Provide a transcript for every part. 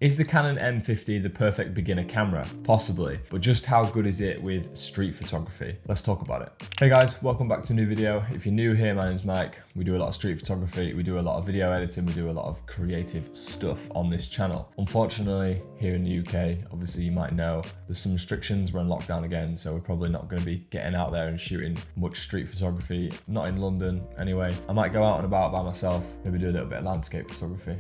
Is the Canon M50 the perfect beginner camera? Possibly, but just how good is it with street photography? Let's talk about it. Hey guys, welcome back to a new video. If you're new here, my name's Mike. We do a lot of street photography, we do a lot of video editing, we do a lot of creative stuff on this channel. Unfortunately, here in the UK, obviously you might know, there's some restrictions, we're in lockdown again, so we're probably not going to be getting out there and shooting much street photography, not in London anyway. I might go out and about by myself, maybe do a little bit of landscape photography.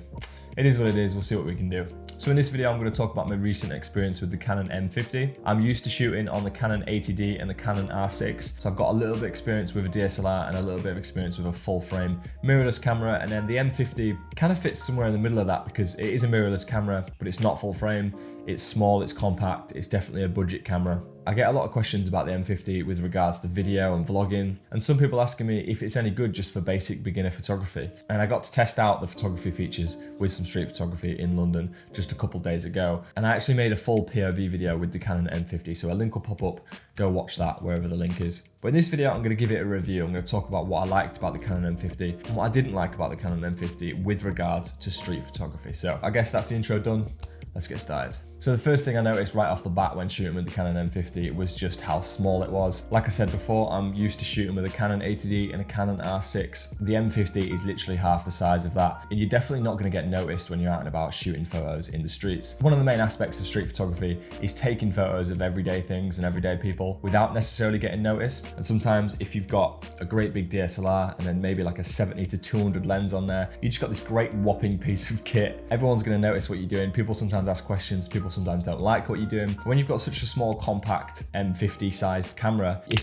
It is what it is, we'll see what we can do. So in this video, I'm going to talk about my recent experience with the Canon M50. I'm used to shooting on the Canon 80D and the Canon R6, so I've got a little bit of experience with a DSLR and a little bit of experience with a full frame mirrorless camera, and then the M50 kind of fits somewhere in the middle of that because it is a mirrorless camera, but it's not full frame. It's small, it's compact, it's definitely a budget camera. I get a lot of questions about the M50 with regards to video and vlogging, and some people asking me if it's any good just for basic beginner photography. And I got to test out the photography features with some street photography in London just a couple days ago. And I actually made a full POV video with the Canon M50, so a link will pop up, go watch that wherever the link is. But in this video, I'm going to give it a review. I'm going to talk about what I liked about the Canon M50 and what I didn't like about the Canon M50 with regards to street photography. So I guess that's the intro done. Let's get started. So the first thing I noticed right off the bat when shooting with the Canon M50 was just how small it was. Like I said before, I'm used to shooting with a Canon 80D and a Canon R6. The M50 is literally half the size of that, and you're definitely not going to get noticed when you're out and about shooting photos in the streets. One of the main aspects of street photography is taking photos of everyday things and everyday people without necessarily getting noticed. And sometimes if you've got a great big DSLR and then maybe like a 70 to 200 lens on there, you just got this great whopping piece of kit. Everyone's going to notice what you're doing. People sometimes ask questions, people sometimes don't like what you're doing. When you've got such a small, compact M50 sized camera, it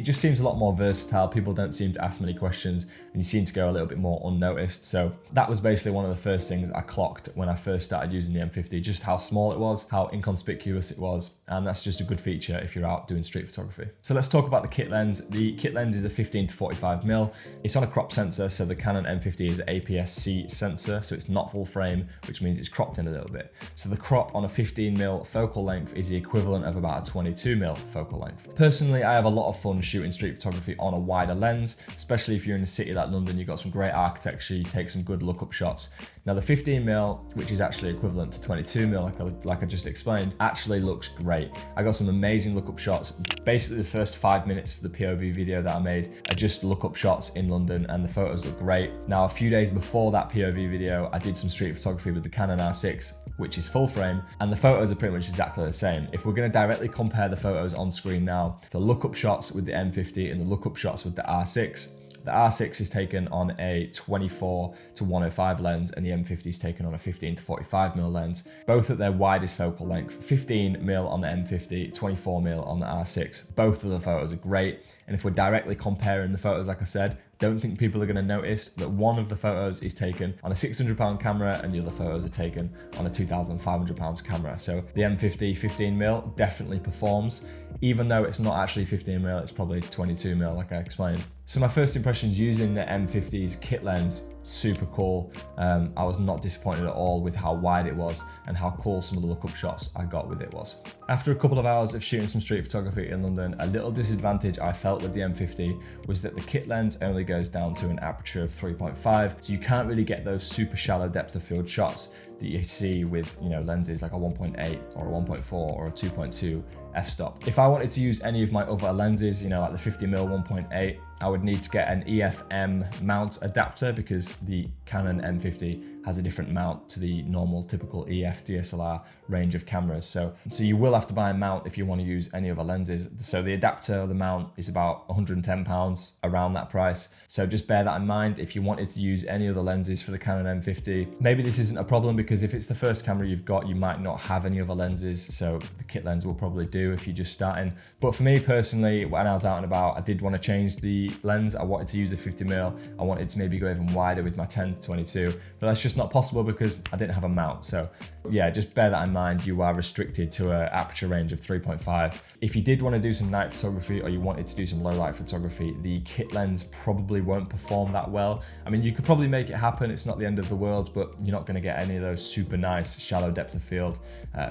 just seems a lot more versatile. People don't seem to ask many questions and you seem to go a little bit more unnoticed. So that was basically one of the first things I clocked when I first started using the M50, just how small it was, how inconspicuous it was. And that's just a good feature if you're out doing street photography. So let's talk about the kit lens. The kit lens is a 15 to 45mm. It's on a crop sensor. So the Canon M50 is an APS-C sensor. So it's not full frame, which means it's cropped in a little bit. So the crop on a 15mm focal length is the equivalent of about a 22mm focal length. Personally, I have a lot of fun shooting street photography on a wider lens, especially if you're in a city like London. You've got some great architecture, you take some good look-up shots. Now the 15mm, which is actually equivalent to 22mm, like I just explained, actually looks great. I got some amazing look-up shots. Basically the first 5 minutes of the POV video that I made are just look-up shots in London and the photos look great. Now a few days before that POV video, I did some street photography with the Canon R6, which is full frame, and the photos are pretty much exactly the same. If we're going to directly compare the photos on screen now, the look-up shots with the M50 and the look-up shots with the R6, the R6 is taken on a 24 to 105 lens and the M50 is taken on a 15 to 45mm lens, both at their widest focal length, 15mm on the M50, 24mm on the R6. Both of the photos are great, and if we're directly comparing the photos, like I said, don't think people are going to notice that one of the photos is taken on a £600 camera and the other photos are taken on a £2,500 camera. So the M50 15mm definitely performs, even though it's not actually 15mm, it's probably 22mm like I explained. So my first impressions using the M50's kit lens, super cool. I was not disappointed at all with how wide it was and how cool some of the look-up shots I got with it was. After a couple of hours of shooting some street photography in London, a little disadvantage I felt with the M50 was that the kit lens only goes down to an aperture of 3.5, so you can't really get those super shallow depth of field shots that you see with, you know, lenses like a 1.8 or a 1.4 or a 2.2 f-stop. If I wanted to use any of my other lenses, you know, like the 50mm 1.8, I would need to get an EF-M mount adapter because the Canon M50 has a different mount to the normal typical EF DSLR range of cameras. So you will have to buy a mount if you want to use any other lenses. So the adapter or the mount is about £110, around that price. So just bear that in mind if you wanted to use any other lenses for the Canon M50. Maybe this isn't a problem because if it's the first camera you've got, you might not have any other lenses. So the kit lens will probably do if you're just starting. But for me personally, when I was out and about, I did want to change the lens. I wanted to use a 50mm. I wanted to maybe go even wider with my 10 to 22, but that's just not possible because I didn't have a mount. So yeah, just bear that in mind. You are restricted to an aperture range of 3.5. If you did want to do some night photography or you wanted to do some low light photography, the kit lens probably won't perform that well. I mean, you could probably make it happen. It's not the end of the world, but you're not going to get any of those super nice shallow depth of field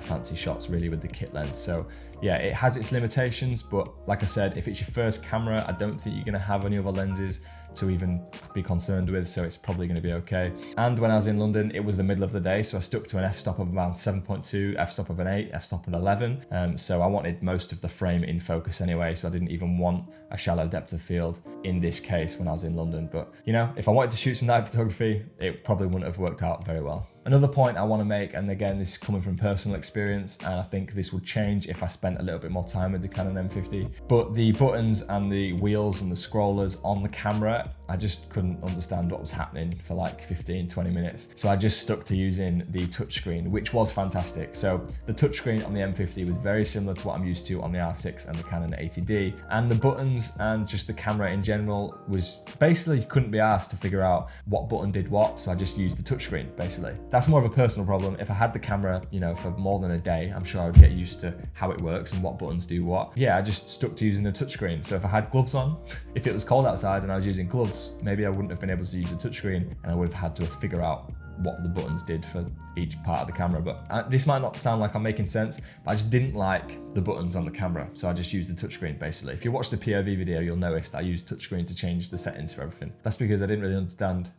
fancy shots really with the kit lens. So yeah, it has its limitations, but like I said, if it's your first camera, I don't think you're going to have any other lenses to even be concerned with, so it's probably going to be okay. And when I was in London, it was the middle of the day, so I stuck to an f-stop of around 7.2, f-stop of an 8, f-stop of 11. So I wanted most of the frame in focus anyway, so I didn't even want a shallow depth of field in this case when I was in London. But you know, if I wanted to shoot some night photography, it probably wouldn't have worked out very well. Another point I want to make, and again, this is coming from personal experience, and I think this would change if I spent a little bit more time with the Canon M50, but the buttons and the wheels and the scrollers on the camera, I just couldn't understand what was happening for like 15-20 minutes. So I just stuck to using the touchscreen, which was fantastic. So the touchscreen on the M50 was very similar to what I'm used to on the R6 and the Canon 80D. And the buttons and just the camera in general was basically, you couldn't be asked to figure out what button did what. So I just used the touchscreen, basically. That's more of a personal problem. If I had the camera, you know, for more than a day, I'm sure I would get used to how it works and what buttons do what. Yeah, I just stuck to using the touchscreen. So if I had gloves on, if it was cold outside and I was using gloves, maybe I wouldn't have been able to use the touchscreen and I would have had to figure out what the buttons did for each part of the camera. But this might not sound like I'm making sense, but I just didn't like the buttons on the camera, so I just used the touchscreen basically. If you watch the POV video, you'll notice that I used touchscreen to change the settings for everything. That's because I didn't really understand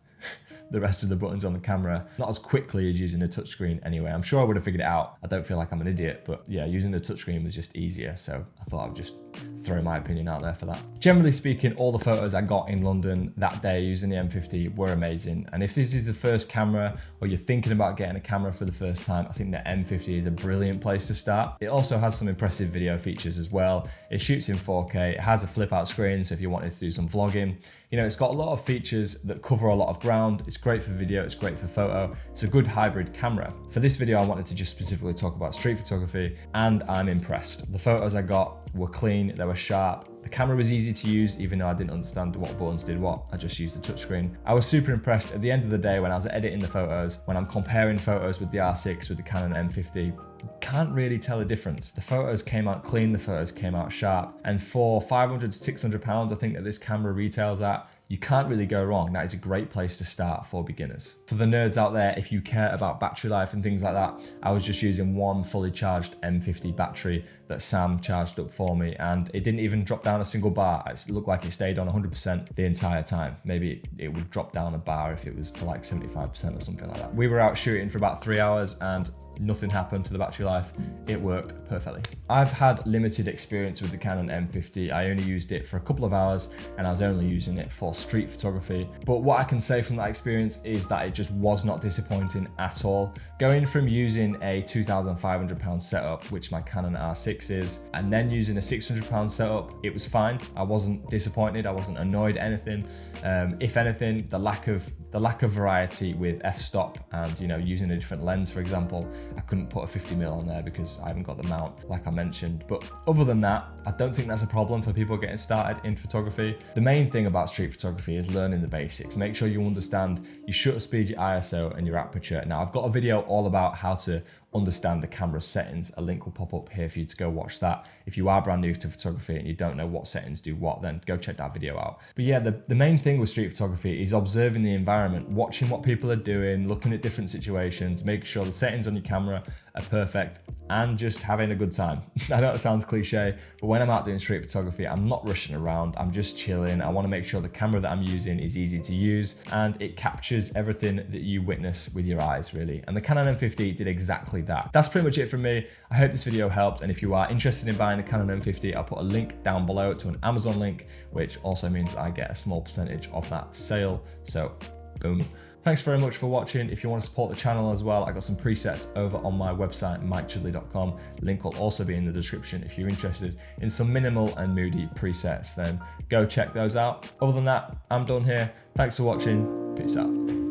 the rest of the buttons on the camera, not as quickly as using the touchscreen anyway. I'm sure I would have figured it out. I don't feel like I'm an idiot, but yeah, using the touchscreen was just easier, so I thought I would just throw my opinion out there for that. Generally speaking, all the photos I got in London that day using the M50 were amazing. And if this is the first camera, or you're thinking about getting a camera for the first time, I think the M50 is a brilliant place to start. It also has some impressive video features as well. It shoots in 4K, it has a flip out screen, so if you wanted to do some vlogging, you know, it's got a lot of features that cover a lot of ground. It's great for video, it's great for photo. It's a good hybrid camera. For this video, I wanted to just specifically talk about street photography, and I'm impressed. The photos I got were clean, they were sharp. The camera was easy to use, even though I didn't understand what buttons did what. I just used the touchscreen. I was super impressed at the end of the day when I was editing the photos, when I'm comparing photos with the R6 with the Canon M50. Can't really tell a difference. The photos came out clean, the photos came out sharp. And for 500 to 600 pounds, I think that this camera retails at, you can't really go wrong. That is a great place to start for beginners. For the nerds out there, if you care about battery life and things like that, I was just using one fully charged M50 battery that Sam charged up for me, and it didn't even drop down a single bar. It looked like it stayed on 100% the entire time. Maybe it would drop down a bar if it was to like 75% or something like that. We were out shooting for about 3 hours and nothing happened to the battery life. It worked perfectly. I've had limited experience with the Canon M50. I only used it for a couple of hours and I was only using it for street photography. But what I can say from that experience is that it just was not disappointing at all. Going from using a £2,500 setup, which my Canon R6 is, and then using a £600 setup, it was fine. I wasn't disappointed, I wasn't annoyed at anything. If anything, the lack of variety with f-stop and, you know, using a different lens, for example, I couldn't put a 50mm on there because I haven't got the mount, like I mentioned. But other than that, I don't think that's a problem for people getting started in photography. The main thing about street photography is learning the basics. Make sure you understand your shutter speed, your ISO, and your aperture. Now, I've got a video all about how to understand the camera settings. A link will pop up here for you to go watch that. If you are brand new to photography and you don't know what settings do what, then go check that video out. But yeah, the main thing with street photography is observing the environment, watching what people are doing, looking at different situations, making sure the settings on your camera are perfect, and just having a good time. I know it sounds cliche, but when I'm out doing street photography, I'm not rushing around, I'm just chilling. I want to make sure the camera that I'm using is easy to use and it captures everything that you witness with your eyes, really. And the Canon M50 did exactly that. That's pretty much it from me. I hope this video helped, and if you are interested in buying a Canon M50, I'll put a link down below to an Amazon link, which also means I get a small percentage of that sale. So boom. Thanks very much for watching. If you want to support the channel as well, I got some presets over on my website, mikechudley.com. Link will also be in the description. If you're interested in some minimal and moody presets, then go check those out. Other than that, I'm done here. Thanks for watching. Peace out.